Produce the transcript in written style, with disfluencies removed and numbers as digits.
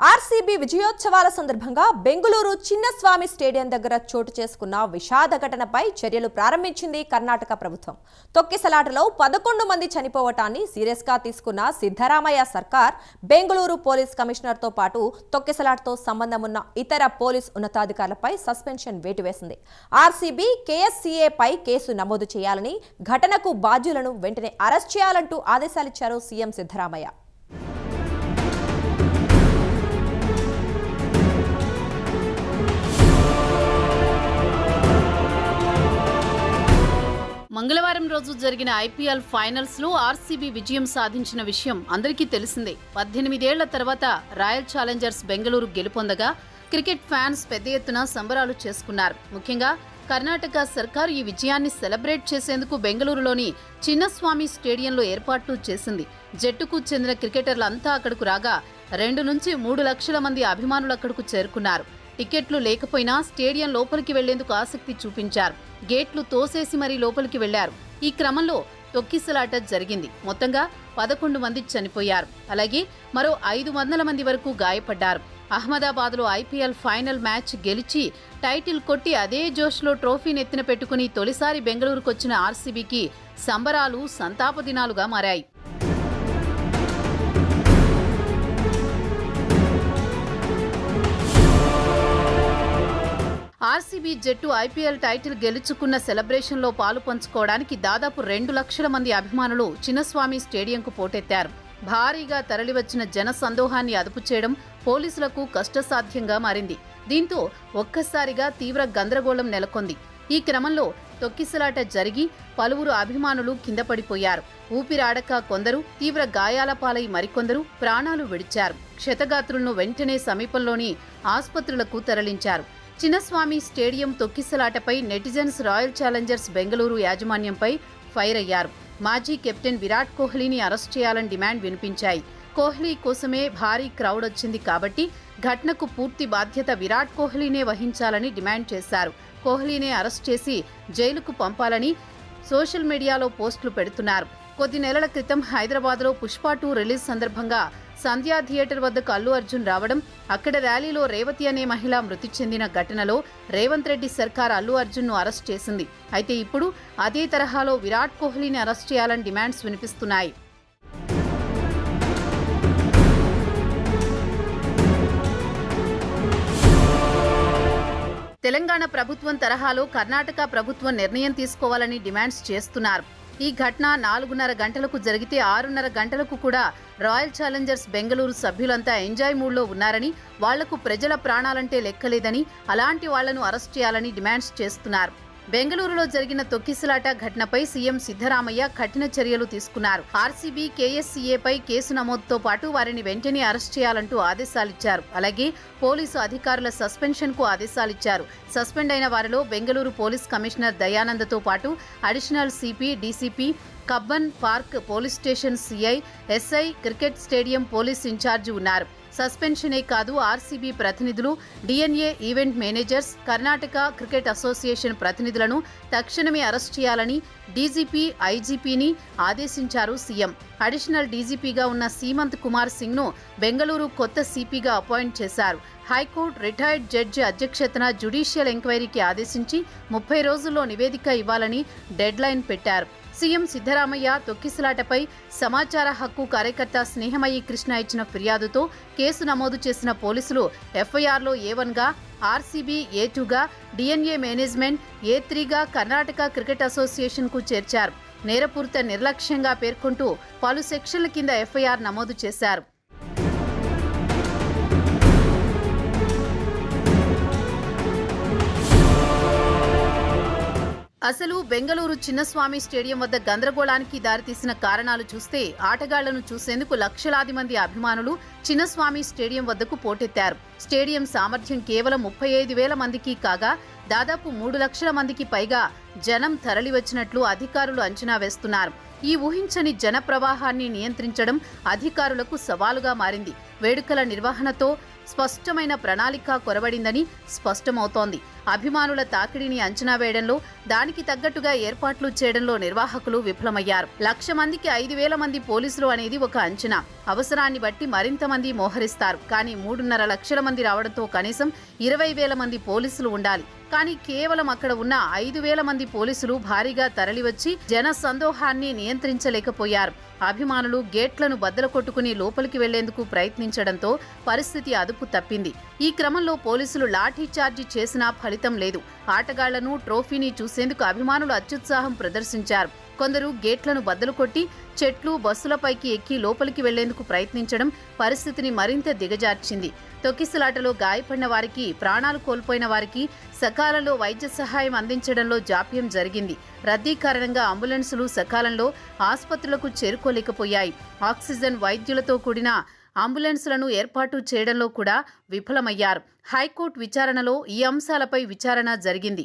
RCB విజయోత్సవాల సందర్భంగా Bengaluru Chinnaswamy stadium దగ్గర చోటు చేసుకున్న విషాద ఘటనపై చర్యలు ప్రారంభించింది కర్ణాటక ప్రభుత్వం. తొక్కిసలాటలో 11 మంది చనిపోవటాన్ని సీరియస్ గా తీసుకున్న సిద్ధరామయ్య సర్కార్ బెంగళూరు పోలీస్ కమిషనర్ తో పాటు తొక్కిసలాటతో సంబంధం ఉన్న ఇతర పోలీస్ ఉన్నతాధికారులపై సస్పెన్షన్ వేటు వేసింది. ఆర్సీబీ కేఎస్సీఏ పై కేసు నమోదు చేయాలని, ఘటనకు బాధ్యులను వెంటనే అరెస్ట్ చేయాలంటూ ఆదేశాలిచ్చారు సీఎం సిద్ధరామయ్య. మంగళవారం రోజు జరిగిన ఐపీఎల్ ఫైనల్స్ లో ఆర్సీబీ విజయం సాధించిన విషయం అందరికీ తెలిసిందే. 18 ఏళ్ల తర్వాత రాయల్ ఛాలెంజర్స్ బెంగళూరు గెలుపొందగా క్రికెట్ ఫ్యాన్స్ పెద్ద ఎత్తున సంబరాలు చేసుకున్నారు. ముఖ్యంగా కర్ణాటక సర్కారు ఈ విజయాన్ని సెలబ్రేట్ చేసేందుకు బెంగళూరులోని చిన్నస్వామి స్టేడియంలో ఏర్పాట్లు చేసింది. జట్టుకు చెందిన క్రికెటర్లంతా అక్కడకు రాగా 2 నుంచి 3 లక్షల మంది అభిమానులు అక్కడకు చేరుకున్నారు. టికెట్లు లేకపోయినా స్టేడియం లోపలికి వెళ్లేందుకు ఆసక్తి చూపించారు. గేట్లు తోసేసి మరీ లోపలికి వెళ్లారు. ఈ క్రమంలో తొక్కిసలాట జరిగింది. మొత్తంగా 11 మంది చనిపోయారు. అలాగే మరో 500 మంది వరకు గాయపడ్డారు. అహ్మదాబాద్లో ఐపీఎల్ ఫైనల్ మ్యాచ్ గెలిచి టైటిల్ కొట్టి అదే జోష్లో ట్రోఫీని ఎత్తిన పెట్టుకుని తొలిసారి బెంగళూరుకొచ్చిన ఆర్సీబీకి సంబరాలు సంతాప దినాలుగా మారాయి. ఆర్సీబీ జట్టు ఐపీఎల్ టైటిల్ గెలుచుకున్న సెలబ్రేషన్లో పాలు పంచుకోవడానికి దాదాపు 2 లక్షల మంది అభిమానులు చిన్నస్వామి స్టేడియంకు పోటెత్తారు. భారీగా తరలివచ్చిన జన సందోహాన్ని అదుపు చేయడం పోలీసులకు కష్టసాధ్యంగా మారింది. దీంతో ఒక్కసారిగా తీవ్ర గందరగోళం నెలకొంది. ఈ క్రమంలో తొక్కిసలాట జరిగి పలువురు అభిమానులు కింద పడిపోయారు. ఊపిరాడక కొందరు, తీవ్ర గాయాల పాలై మరికొందరు ప్రాణాలు విడిచారు. క్షతగాత్రులను వెంటనే సమీపంలోని ఆసుపత్రులకు తరలించారు. చిన్నస్వామి స్టేడియం తొక్కిసలాటపై నెటిజన్స్ రాయల్ ఛాలెంజర్స్ బెంగళూరు యాజమాన్యంపై ఫైర్ అయ్యారు. మాజీ కెప్టెన్ విరాట్ కోహ్లీని అరెస్ట్ చేయాలని డిమాండ్ వినిపించాయి. కోహ్లీ కోసమే భారీ క్రౌడ్ వచ్చింది కాబట్టి ఘటనకు పూర్తి బాధ్యత విరాట్ కోహ్లీనే వహించాలని డిమాండ్ చేశారు. కోహ్లీనే అరెస్ట్ చేసి జైలుకు పంపాలని సోషల్ మీడియాలో పోస్టులు పెడుతున్నారు. కొద్ది నెలల క్రితం హైదరాబాద్లో పుష్ప 2 రిలీజ్ సందర్భంగా సంధ్యా థియేటర్ వద్దకు అల్లు అర్జున్ రావడం, అక్కడ ర్యాలీలో రేవతి అనే మహిళ మృతి చెందిన ఘటనలో రేవంత్ రెడ్డి సర్కార్ అల్లు అర్జున్ను అరెస్ట్ చేసింది. అయితే ఇప్పుడు అదే తరహాలో విరాట్ కోహ్లీని అరెస్ట్ చేయాలని డిమాండ్స్ వినిపిస్తున్నాయి. తెలంగాణ ప్రభుత్వం తరహాలో కర్ణాటక ప్రభుత్వం నిర్ణయం తీసుకోవాలని డిమాండ్స్ చేస్తున్నారు. ఈ ఘటన 4:30 గంటలకు జరిగితే 6:30 గంటలకు కూడా రాయల్ ఛాలెంజర్స్ బెంగళూరు సభ్యులంతా ఎంజాయ్ మూడ్లో ఉన్నారని, వాళ్లకు ప్రజల ప్రాణాలంటే లెక్కలేదని, అలాంటి వాళ్లను అరెస్ట్ చేయాలని డిమాండ్స్ చేస్తున్నారు. బెంగళూరులో జరిగిన తొక్కిసలాట ఘటనపై సీఎం సిద్ధరామయ్య కఠిన చర్యలు తీసుకున్నారు. ఆర్సీబీ కేఎస్సీఏపై కేసు నమోదుతో పాటు వారిని వెంటనే అరెస్ట్ చేయాలంటూ ఆదేశాలిచ్చారు. అలాగే పోలీసు అధికారుల సస్పెన్షన్కు ఆదేశాలిచ్చారు. సస్పెండ్ అయిన వారిలో బెంగళూరు పోలీస్ కమిషనర్ దయానందతో పాటు additional CP, DCP, Cubbon Park police station CI, SI, cricket stadium police incharge ఉన్నారు. సస్పెన్షనే కాదు, ఆర్సీబీ ప్రతినిధులు, DNA event managers, Karnataka cricket association ప్రతినిధులను తక్షణమే అరెస్ట్ చేయాలని డీజీపీ, ఐజీపీని ఆదేశించారు సీఎం. అడిషనల్ డీజీపీగా ఉన్న సీమంత్ కుమార్ సింగ్ను బెంగళూరు కొత్త సిపిగా అపాయింట్ చేశారు. హైకోర్టు రిటైర్డ్ జడ్జి అధ్యక్షతన జ్యుడిషియల్ ఎంక్వైరీకి ఆదేశించి 30 రోజుల్లో నివేదిక ఇవ్వాలని డెడ్లైన్ పెట్టారు. సీఎం సిద్ధరామయ్య తొక్కిసలాటపై సమాచార హక్కు కార్యకర్త స్నేహమయ్యి కృష్ణ ఇచ్చిన ఫిర్యాదుతో కేసు నమోదు చేసిన పోలీసులు ఎఫ్ఐఆర్లో A1గా, ఆర్సీబీ A2గా, డిఎన్ఏ మేనేజ్మెంట్ A3గా కర్ణాటక క్రికెట్ అసోసియేషన్కు చేర్చారు. నేరపూరిత నిర్లక్ష్యంగా పేర్కొంటూ పలు సెక్షన్ల కింద ఎఫ్ఐఆర్ నమోదు చేశారు. అసలు బెంగళూరు చిన్నస్వామి స్టేడియం వద్ద గందరగోళానికి దారితీసిన కారణాలు చూస్తే ఆటగాళ్లను చూసేందుకు లక్షలాది మంది అభిమానులు చిన్నస్వామి స్టేడియం వద్దకు పోటెత్తారు. స్టేడియం సామర్థ్యం కేవలం 35,000 మందికి కాగా దాదాపు 3 లక్షల మందికి పైగా జనం తరలివచ్చినట్లు అధికారులు అంచనా వేస్తున్నారు. ఈ ఊహించని జన ప్రవాహాన్ని నియంత్రించడం అధికారులకు సవాలుగా మారింది. వేడుకల నిర్వహణతో స్పష్టమైన ప్రణాళిక కొరబడిందని స్పష్టమవుతోంది. అభిమానుల తాకిడిని అంచనా వేయడంలో, దానికి తగ్గట్టుగా ఏర్పాట్లు చేయడంలో నిర్వాహకులు విఫలమయ్యారు. 1,00,000 మందికి 5,000 మంది పోలీసులు అనేది ఒక అంచనా. అవసరాన్ని బట్టి మరింత మంది మంది మోహరిస్తారు. కానీ 3.5 లక్షల మంది రావడంతో కనీసం 20,000 మంది పోలీసులు ఉండాలి. కానీ కేవలం అక్కడ ఉన్న 5,000 మంది పోలీసులు భారీగా తరలివచ్చి జన సందోహాన్ని నియంత్రించలేకపోయారు. అభిమానులు గేట్లను బద్దలు కొట్టుకుని లోపలికి వెళ్లేందుకు ప్రయత్నించడంతో పరిస్థితి అదుపు తప్పింది. ఈ క్రమంలో పోలీసులు లాఠీ చార్జీ చేసినా ఫలితం లేదు. ఆటగాళ్లను, ట్రోఫీని చూసేందుకు అభిమానులు అత్యుత్సాహం ప్రదర్శించారు. కొందరు గేట్లను బద్దలు కొట్టి చెట్లు, బస్సులపైకి ఎక్కి లోపలికి వెళ్లేందుకు ప్రయత్నించడం పరిస్థితిని మరింత దిగజార్చింది. తొక్కిసలాటలో గాయపడిన వారికి, ప్రాణాలు కోల్పోయిన వారికి సకాలంలో వైద్య సహాయం అందించడంలో జాప్యం జరిగింది. రద్దీ కారణంగా అంబులెన్సులు సకాలంలో ఆసుపత్రులకు చేరుకోలేకపోయాయి. ఆక్సిజన్, వైద్యులతో కూడిన అంబులెన్సులను ఏర్పాటు చేయడంలో కూడా విఫలమయ్యారు. హైకోర్టు విచారణలో ఈ అంశాలపై విచారణ జరిగింది.